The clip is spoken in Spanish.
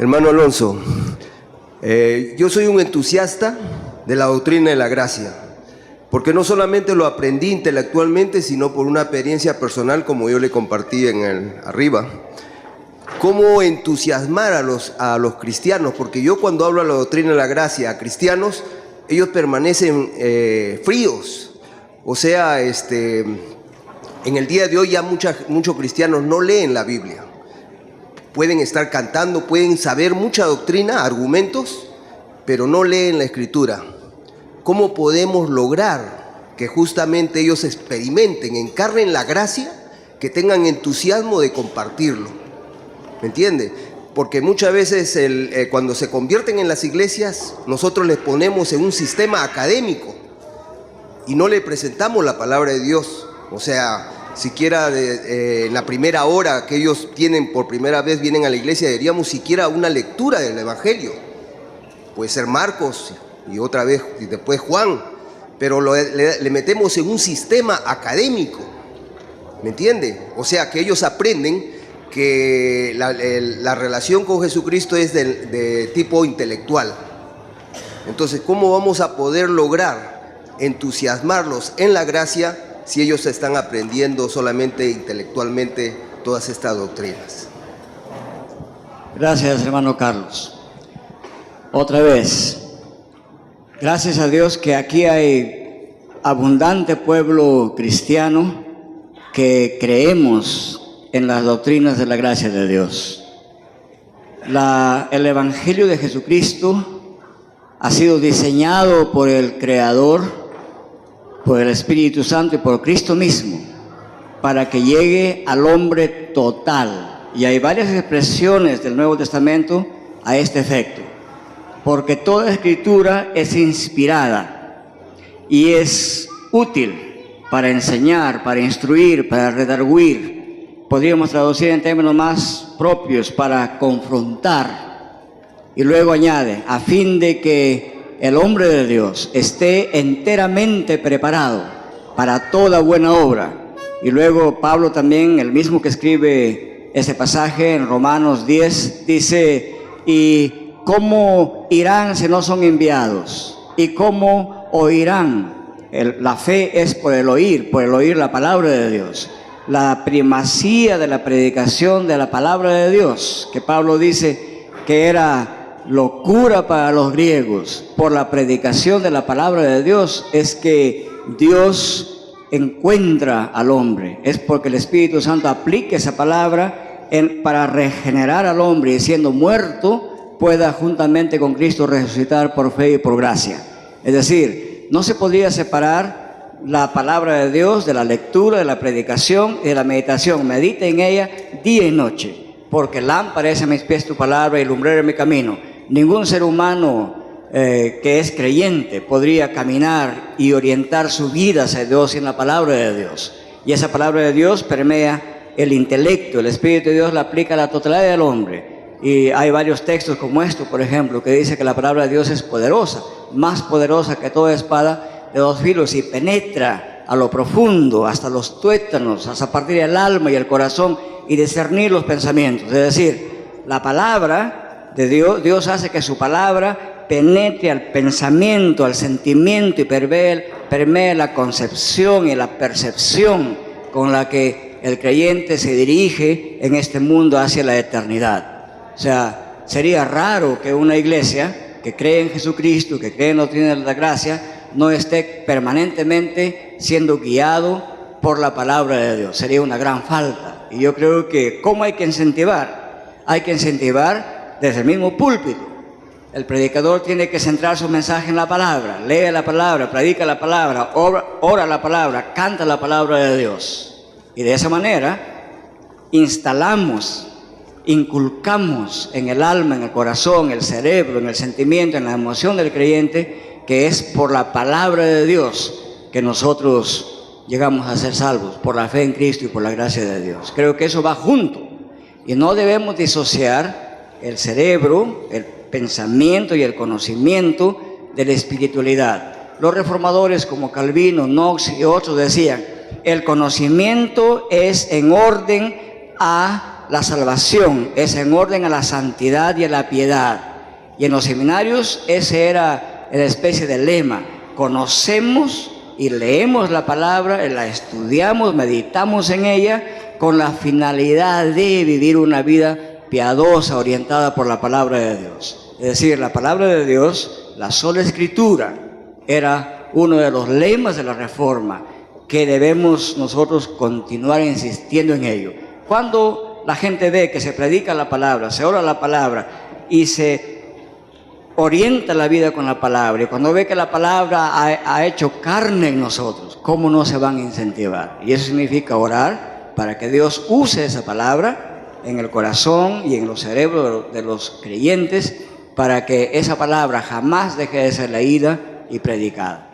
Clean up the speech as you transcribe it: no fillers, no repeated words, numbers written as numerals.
Hermano Alonso, yo soy un entusiasta de la doctrina de la gracia, porque no solamente lo aprendí intelectualmente, sino por una experiencia personal, como yo le compartí arriba. Cómo entusiasmar a los cristianos, porque yo cuando hablo de la doctrina de la gracia a cristianos, ellos permanecen fríos. O sea, en el día de hoy ya muchos cristianos no leen la Biblia. Pueden estar cantando, pueden saber mucha doctrina, argumentos, pero no leen la Escritura. ¿Cómo podemos lograr que justamente ellos experimenten, encarnen la gracia, que tengan entusiasmo de compartirlo? ¿Me entiende? Porque muchas veces cuando se convierten en las iglesias, nosotros les ponemos en un sistema académico y no le presentamos la palabra de Dios. O sea, siquiera en la primera hora que ellos tienen por primera vez, vienen a la iglesia, diríamos siquiera una lectura del Evangelio. Puede ser Marcos y otra vez y después Juan, pero le metemos en un sistema académico. ¿Me entiende? O sea, que ellos aprenden que la relación con Jesucristo es de tipo intelectual. Entonces, ¿cómo vamos a poder lograr entusiasmarlos en la gracia si ellos están aprendiendo solamente intelectualmente todas estas doctrinas? Gracias, hermano Carlos. Otra vez, gracias a Dios que aquí hay abundante pueblo cristiano que creemos en las doctrinas de la gracia de Dios. El Evangelio de Jesucristo ha sido diseñado por el Creador, por el Espíritu Santo y por Cristo mismo, para que llegue al hombre total. Y hay varias expresiones del Nuevo Testamento a este efecto, porque toda escritura es inspirada y es útil para enseñar, para instruir, para redarguir. Podríamos traducir en términos más propios, para confrontar. Y luego añade, a fin de que el hombre de Dios esté enteramente preparado para toda buena obra. Y luego Pablo también, el mismo que escribe ese pasaje en Romanos 10, dice, ¿y cómo irán si no son enviados? ¿Y cómo oirán? La fe es por el oír la palabra de Dios. La primacía de la predicación de la palabra de Dios, que Pablo dice que era locura para los griegos por la predicación de la palabra de Dios, es que Dios encuentra al hombre, es porque el Espíritu Santo aplica esa palabra para regenerar al hombre y siendo muerto pueda juntamente con Cristo resucitar por fe y por gracia. Es decir, no se podría separar la palabra de Dios de la lectura, de la predicación y de la meditación. Medita en ella día y noche, porque lámpara es a mis pies tu palabra y lumbrera en mi camino. Ningún ser humano que es creyente podría caminar y orientar su vida hacia Dios sin la palabra de Dios. Y esa palabra de Dios permea el intelecto, el Espíritu de Dios la aplica a la totalidad del hombre. Y hay varios textos como esto, por ejemplo, que dice que la palabra de Dios es poderosa, más poderosa que toda espada de dos filos y penetra a lo profundo, hasta los tuétanos, hasta partir el alma y el corazón y discernir los pensamientos. Es decir, la palabra de Dios, Dios hace que su palabra penetre al pensamiento, al sentimiento y permee la concepción y la percepción con la que el creyente se dirige en este mundo hacia la eternidad. O sea, sería raro que una iglesia que cree en Jesucristo, que cree en la doctrina de la gracia, no esté permanentemente siendo guiado por la palabra de Dios. Sería una gran falta. Y yo creo que, ¿cómo hay que incentivar? Hay que incentivar desde el mismo púlpito. El predicador tiene que centrar su mensaje en la palabra, lee la palabra, predica la palabra, ora la palabra, canta la palabra de Dios. Y de esa manera instalamos, inculcamos en el alma, en el corazón, en el cerebro, en el sentimiento, en la emoción del creyente, que es por la palabra de Dios que nosotros llegamos a ser salvos, por la fe en Cristo y por la gracia de Dios. Creo que eso va junto y no debemos disociar el cerebro, el pensamiento y el conocimiento de la espiritualidad. Los reformadores como Calvino, Knox y otros decían, el conocimiento es en orden a la salvación es en orden a la santidad y a la piedad. Y en los seminarios ese era la especie de lema: conocemos y leemos la palabra, la estudiamos, meditamos en ella con la finalidad de vivir una vida piadosa, orientada por la palabra de Dios. Es decir, la palabra de Dios, la sola Escritura, era uno de los lemas de la Reforma, que debemos nosotros continuar insistiendo en ello. Cuando la gente ve que se predica la palabra, se ora la palabra y se orienta la vida con la palabra, y cuando ve que la palabra ha hecho carne en nosotros, ¿cómo no se van a incentivar? Y eso significa orar para que Dios use esa palabra en el corazón y en los cerebros de los creyentes, para que esa palabra jamás deje de ser leída y predicada.